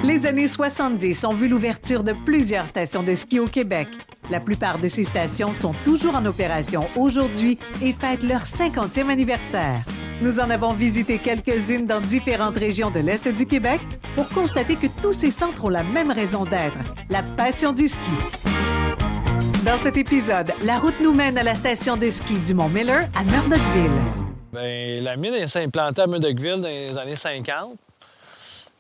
Les années 70 ont vu l'ouverture de plusieurs stations de ski au Québec. La plupart de ces stations sont toujours en opération aujourd'hui et fêtent leur 50e anniversaire. Nous en avons visité quelques-unes dans différentes régions de l'Est du Québec pour constater que tous ces centres ont la même raison d'être, la passion du ski. Dans cet épisode, la route nous mène à la station de ski du Mont-Miller à Murdockville. Bien, la mine s'est implantée à Murdockville dans les années 50.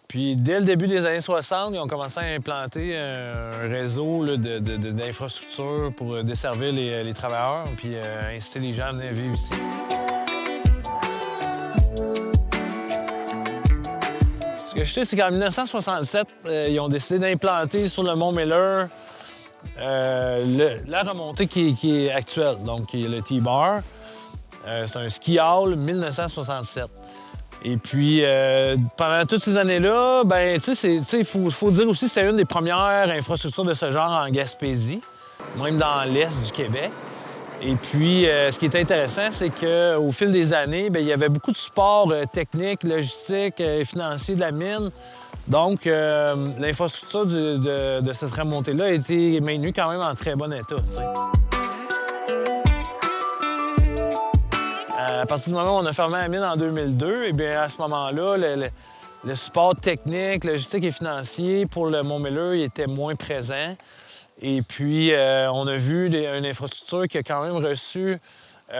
Puis, dès le début des années 60, ils ont commencé à implanter un réseau là, d'infrastructures pour desservir les travailleurs puis inciter les gens à venir vivre ici. Ce que je sais, c'est qu'en 1967, ils ont décidé d'implanter sur le Mont-Miller la remontée qui est actuelle, donc qui est le T-Bar. C'est un ski hall 1967. Et puis, pendant toutes ces années-là, ben, tu sais, il faut dire aussi que c'était une des premières infrastructures de ce genre en Gaspésie, même dans l'Est du Québec. Et puis, ce qui est intéressant, c'est qu'au fil des années, bien, il y avait beaucoup de support technique, logistique et financier de la mine. Donc, l'infrastructure de cette remontée-là a été maintenue quand même en très bon état, t'sais. À partir du moment où on a fermé la mine en 2002, eh bien, à ce moment-là, le support technique, logistique et financier pour le Mont-Miller il était moins présent. Et puis, on a vu une infrastructure qui a quand même reçu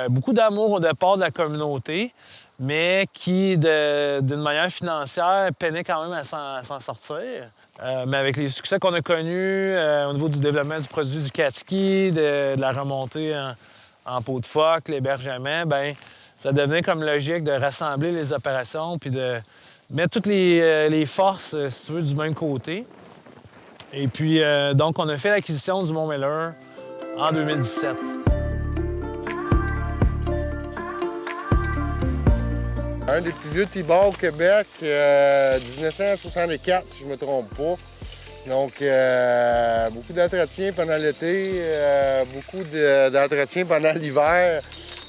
beaucoup d'amour au départ de la communauté, mais qui, d'une manière financière, peinait quand même à s'en sortir. Mais avec les succès qu'on a connus au niveau du développement du produit du cat-ski, de la remontée en peau de phoque, l'hébergement, bien, ça devenait comme logique de rassembler les opérations puis de mettre toutes les forces, si tu veux, du même côté. Et puis, donc, on a fait l'acquisition du Mont-Miller en 2017. Un des plus vieux T-bars au Québec, 1964, si je ne me trompe pas. Donc, beaucoup d'entretien pendant l'été, beaucoup d'entretien pendant l'hiver.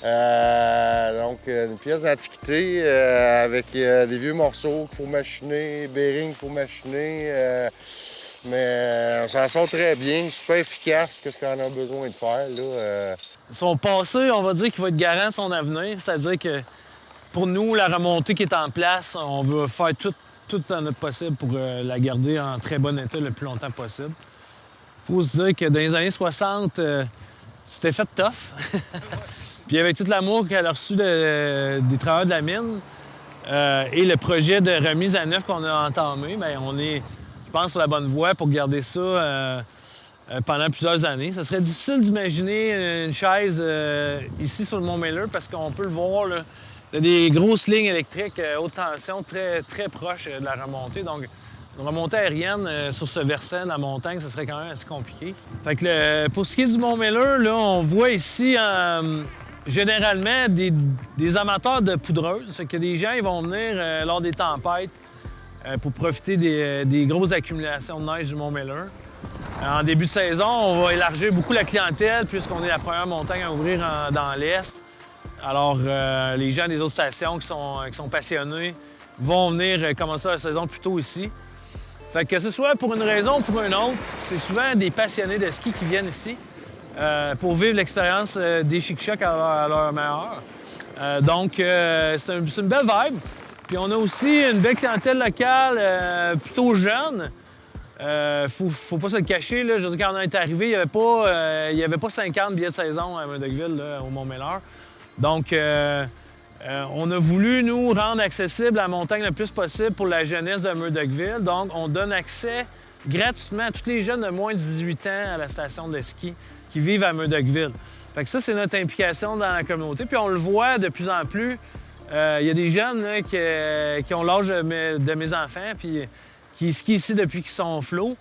Donc, une pièce d'antiquité avec des vieux morceaux qu'il faut machiner, bearings qu'il faut machiner. Mais on s'en sort très bien, super efficace, qu'est-ce qu'on a besoin de faire, là. Son passé, on va dire qu'il va être garant de son avenir, c'est-à-dire que pour nous, la remontée qui est en place, on veut faire tout dans notre possible pour la garder en très bon état le plus longtemps possible. Il faut se dire que dans les années 60, c'était fait tough. Puis avec tout l'amour qu'elle a reçu des travailleurs de la mine et le projet de remise à neuf qu'on a entamé, bien, on est, je pense, sur la bonne voie pour garder ça pendant plusieurs années. Ça serait difficile d'imaginer une chaise ici sur le Mont-Miller parce qu'on peut le voir, là, il y a des grosses lignes électriques haute tension très, très proches de la remontée. Donc, une remontée aérienne sur ce versant de la montagne, ce serait quand même assez compliqué. Fait que pour ce qui est du Mont-Miller, là, on voit ici généralement des amateurs de poudreuse. Fait que des gens ils vont venir lors des tempêtes pour profiter des grosses accumulations de neige du Mont-Miller. En début de saison, on va élargir beaucoup la clientèle puisqu'on est la première montagne à ouvrir dans l'Est. Alors, les gens des autres stations qui sont passionnés vont venir commencer la saison plus tôt ici. Fait que ce soit pour une raison ou pour une autre, c'est souvent des passionnés de ski qui viennent ici pour vivre l'expérience des chic-chocs à leur meilleur. Donc, c'est une belle vibe. Puis on a aussi une belle clientèle locale, plutôt jeune. Faut pas se le cacher, là. Je veux dire, quand on est arrivé, il n'y avait pas 50 billets de saison à Murdockville, là, au Mont-Miller. Donc, on a voulu nous rendre accessible la montagne le plus possible pour la jeunesse de Murdockville. Donc, on donne accès gratuitement à tous les jeunes de moins de 18 ans à la station de ski qui vivent à Murdockville. Fait que ça, c'est notre implication dans la communauté. Puis on le voit de plus en plus. Il y a des jeunes là, qui ont l'âge de mes enfants puis qui skient ici depuis qu'ils sont flots,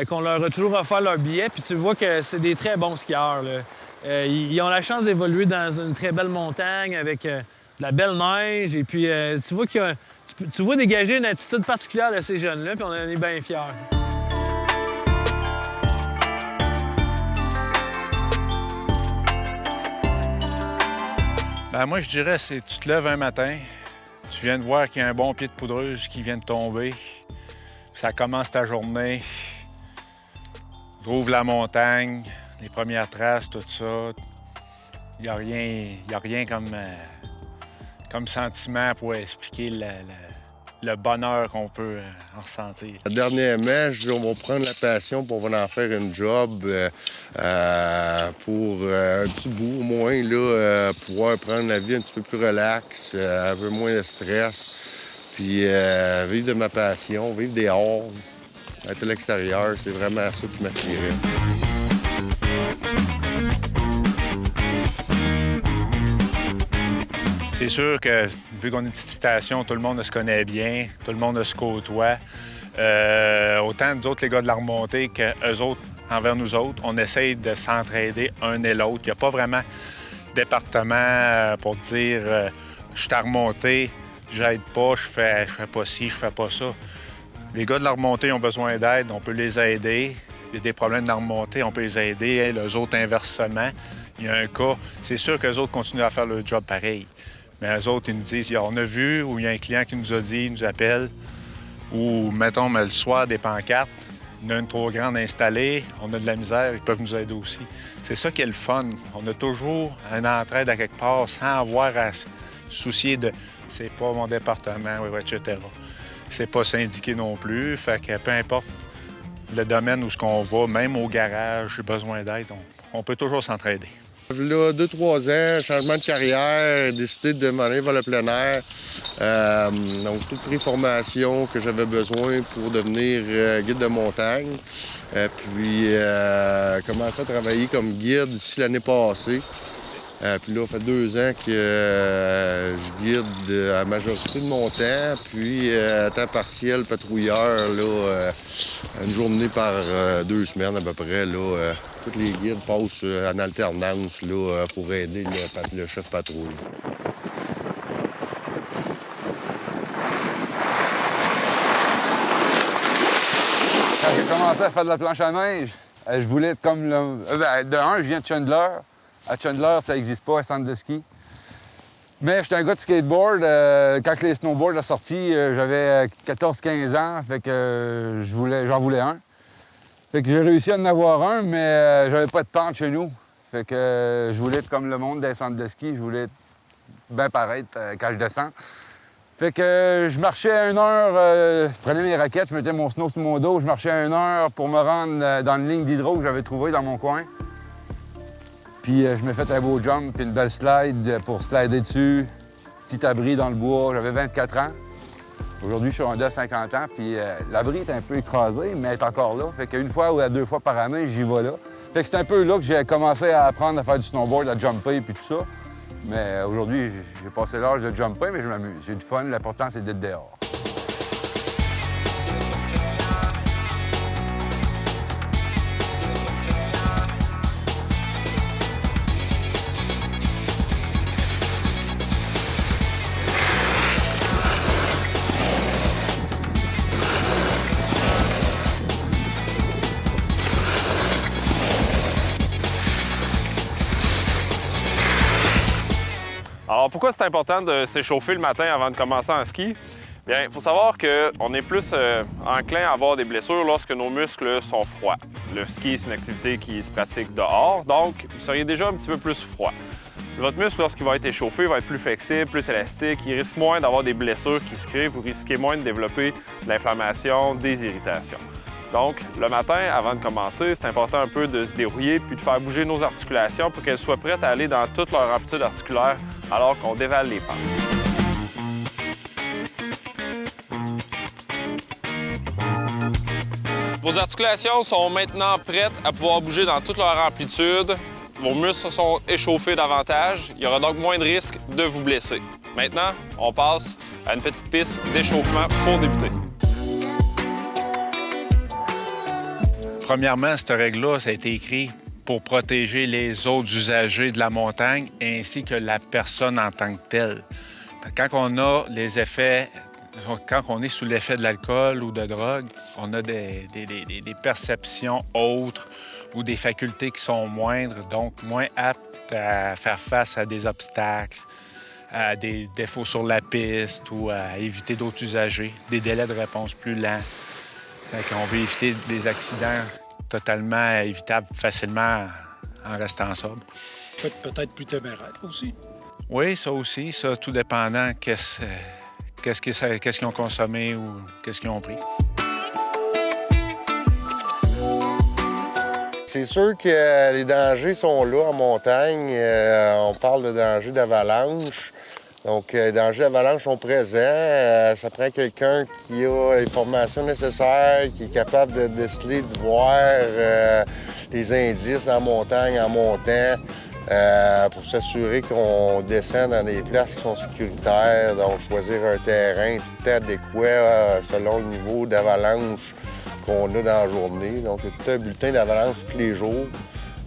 qu'on leur a toujours offert leur billet. Puis tu vois que c'est des très bons skieurs, là. Ils ont la chance d'évoluer dans une très belle montagne avec de la belle neige. Et puis, tu vois dégager une attitude particulière de ces jeunes-là, puis on en est bien fiers. Bien, moi, je dirais, c'est tu te lèves un matin, Tu viens de voir qu'il y a un bon pied de poudreuse qui vient de tomber. Ça commence ta journée. Tu ouvres la montagne, les premières traces, tout ça. Il n'y a rien comme sentiment pour expliquer le bonheur qu'on peut en ressentir. Dernièrement, je dis, on va prendre la passion pour on va en faire une job pour un petit bout au moins, là, pouvoir prendre la vie un petit peu plus relax, un peu moins de stress, puis vivre de ma passion, vivre dehors, être à l'extérieur, c'est vraiment ça qui m'attirait. C'est sûr que, vu qu'on est une petite station, tout le monde se connaît bien, tout le monde se côtoie. Autant nous autres, les gars de la remontée, qu'eux autres envers nous autres, on essaye de s'entraider un et l'autre. Il n'y a pas vraiment de département pour dire je suis à remonter, j'aide pas, je fais pas ci, je fais pas ça. Les gars de la remontée ont besoin d'aide, on peut les aider. Il y a des problèmes de la remontée, on peut les aider. Les autres, inversement. Il y a un cas, c'est sûr qu'eux autres continuent à faire leur job pareil. Mais eux autres, ils nous disent, on a vu, ou il y a un client qui nous a dit, il nous appelle, ou mettons, le soir, des pancartes, il y en a une trop grande installée, on a de la misère, ils peuvent nous aider aussi. C'est ça qui est le fun. On a toujours une entraide à quelque part sans avoir à se soucier de « c'est pas mon département », etc. C'est pas syndiqué non plus, fait que peu importe le domaine où on va, même au garage, j'ai besoin d'aide, on peut toujours s'entraider. Là, 2-3 ans, changement de carrière, décidé de m'en aller vers le plein air. Donc, toute pré-formation que j'avais besoin pour devenir guide de montagne. Puis, commencé à travailler comme guide ici l'année passée. Puis là, ça fait 2 ans que je guide à la majorité de mon temps. Puis, à temps partiel, patrouilleur, là, une journée par 2 semaines à peu près. Là, tous les guides passent en alternance là, pour aider le chef patrouille. Quand j'ai commencé à faire de la planche à neige, je voulais être comme le... de un, je viens de Chandler. À Chandler, ça n'existe pas, un centre de ski. Mais j'étais un gars de skateboard. Quand les snowboards sont sortis, j'avais 14-15 ans, fait que j'en voulais un. Fait que j'ai réussi à en avoir un, mais j'avais pas de pente chez nous. Fait que je voulais être comme le monde des centres de ski. Je voulais être bien paraître quand je descends. Fait que je marchais 1 heure, je prenais mes raquettes, je mettais mon snow sur mon dos, je marchais 1 heure pour me rendre dans une ligne d'hydro que j'avais trouvée dans mon coin. Puis je me fait un beau jump, puis une belle slide pour slider dessus. Petit abri dans le bois, j'avais 24 ans. Aujourd'hui, je suis rendu à 50 ans, puis l'abri est un peu écrasé, mais elle est encore là. Fait qu'une fois ou 2 fois par année, j'y vais là. Fait que c'est un peu là que j'ai commencé à apprendre à faire du snowboard, à jumper, puis tout ça. Mais aujourd'hui, j'ai passé l'âge de jumper, mais je m'amuse. J'ai du fun, l'important, c'est d'être dehors. Alors, pourquoi c'est important de s'échauffer le matin avant de commencer en ski? Bien, il faut savoir qu'on est plus enclin à avoir des blessures lorsque nos muscles sont froids. Le ski, c'est une activité qui se pratique dehors, donc vous seriez déjà un petit peu plus froid. Votre muscle, lorsqu'il va être échauffé, va être plus flexible, plus élastique. Il risque moins d'avoir des blessures qui se créent. Vous risquez moins de développer de l'inflammation, des irritations. Donc, le matin, avant de commencer, c'est important un peu de se dérouiller puis de faire bouger nos articulations pour qu'elles soient prêtes à aller dans toute leur amplitude articulaire alors qu'on dévale les pentes. Vos articulations sont maintenant prêtes à pouvoir bouger dans toute leur amplitude. Vos muscles se sont échauffés davantage. Il y aura donc moins de risque de vous blesser. Maintenant, on passe à une petite piste d'échauffement pour débuter. Premièrement, cette règle-là, ça a été écrit pour protéger les autres usagers de la montagne ainsi que la personne en tant que telle. Quand on a les effets, quand on est sous l'effet de l'alcool ou de drogue, on a des perceptions autres ou des facultés qui sont moindres, donc moins aptes à faire face à des obstacles, à des défauts sur la piste ou à éviter d'autres usagers, des délais de réponse plus lents. On veut éviter des accidents totalement évitables facilement en restant sobre. Peut-être plus téméraire aussi. Oui, ça aussi, ça tout dépendant qu'est-ce qu'ils ont consommé ou qu'est-ce qu'ils ont pris. C'est sûr que les dangers sont là en montagne. On parle de dangers d'avalanche. Donc, les dangers d'avalanche sont présents. Ça prend quelqu'un qui a les formations nécessaires, qui est capable de déceler, de voir les indices en montagne, en montant, pour s'assurer qu'on descend dans des places qui sont sécuritaires. Donc, choisir un terrain tout adéquat selon le niveau d'avalanche qu'on a dans la journée. Donc, il y a tout un bulletin d'avalanche tous les jours.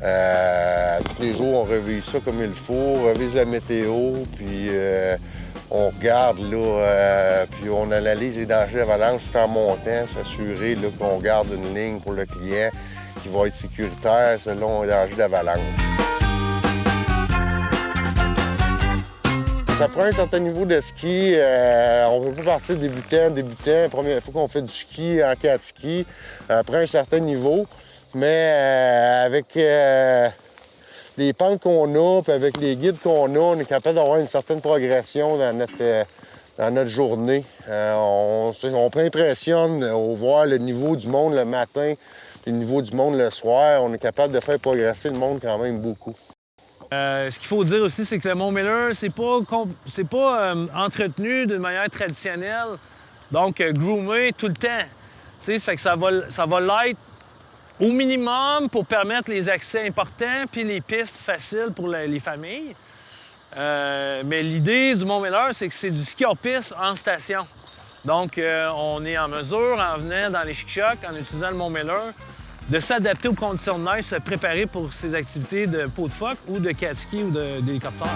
Tous les jours, on revise ça comme il faut, on revise la météo, puis on regarde, là, puis on analyse les dangers d'avalanche tout en montant, s'assurer là, qu'on garde une ligne pour le client qui va être sécuritaire selon les dangers d'avalanche. Ça prend un certain niveau de ski. On ne peut pas partir débutant. Première fois qu'on fait du ski en quatre ski, prend un certain niveau. Mais avec les pentes qu'on a, puis avec les guides qu'on a, on est capable d'avoir une certaine progression dans notre journée. On impressionne au voir le niveau du monde le matin, le niveau du monde le soir. On est capable de faire progresser le monde quand même beaucoup. Ce qu'il faut dire aussi, c'est que le Mont Miller, c'est pas entretenu d'une manière traditionnelle, donc groomé tout le temps. Ça fait que ça va l'être au minimum pour permettre les accès importants puis les pistes faciles pour les familles. Mais l'idée du Mont Miller, c'est que c'est du ski hors-piste en station. Donc, on est en mesure, en venant dans les chic-chocs, en utilisant le Mont Miller, de s'adapter aux conditions de neige, se préparer pour ces activités de peau de phoque ou de cat ski ou d'hélicoptère.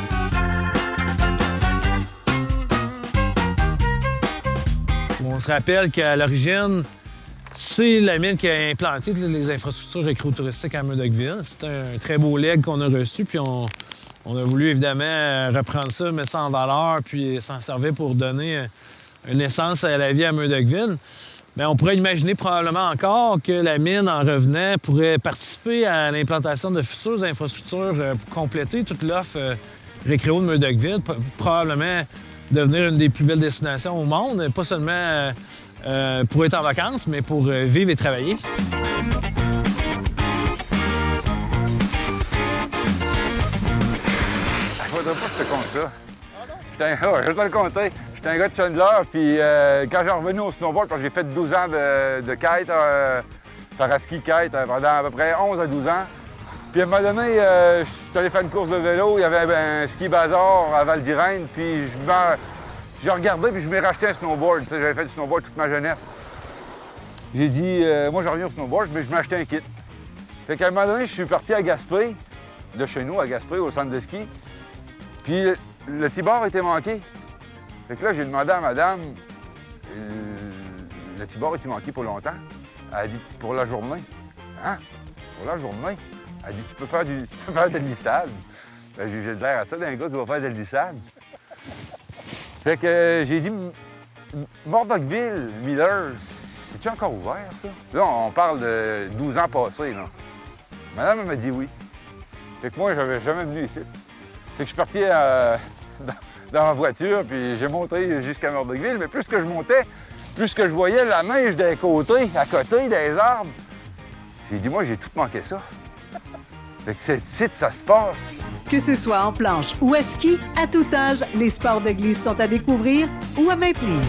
On se rappelle qu'à l'origine, c'est la mine qui a implanté les infrastructures récréotouristiques à Murdochville. C'est un très beau legs qu'on a reçu, puis on a voulu évidemment reprendre ça, mettre ça en valeur, puis s'en servir pour donner une essence à la vie à Murdochville. Mais on pourrait imaginer probablement encore que la mine, en revenant, pourrait participer à l'implantation de futures infrastructures pour compléter toute l'offre récréo de Murdochville, probablement devenir une des plus belles destinations au monde, pas seulement pour être en vacances, mais pour vivre et travailler. Il faudrait pas que je te compte ça. Je vais te le compter. J'étais un gars de Chandler, puis quand j'ai revenu au snowboard, parce que j'ai fait 12 ans de kite, paraski kite, pendant à peu près 11 à 12 ans. Puis à un moment donné, je suis allé faire une course de vélo, il y avait un ski bazar à Val d'Irène, puis j'ai regardé, puis je m'ai racheté un snowboard. J'avais fait du snowboard toute ma jeunesse. J'ai dit, moi je reviens au snowboard, mais je m'ai acheté un kit. Fait qu'à un moment donné, je suis parti à Gaspé, de chez nous à Gaspé, au centre de ski. Puis le T-bar était manqué. Fait que là, j'ai demandé à madame, le T-bar était manqué pour longtemps. Elle a dit, pour la journée. Hein? Pour la journée? Elle a dit, tu peux faire de l'issade. Ben, j'ai l'air à ça d'un gars qui va faire de l'issade. Fait que j'ai dit, Murdochville, Miller, c'est-tu encore ouvert, ça? Là, on parle de 12 ans passés, là. Madame, elle m'a dit oui. Fait que moi, j'avais jamais venu ici. Fait que je suis parti dans ma voiture, puis j'ai monté jusqu'à Murdochville, mais plus que je montais, plus que je voyais la neige des côtés, à côté des arbres. J'ai dit, moi, j'ai tout manqué ça. Fait que c'est ici que ça se passe. Que ce soit en planche ou à ski, à tout âge, les sports de glisse sont à découvrir ou à maintenir.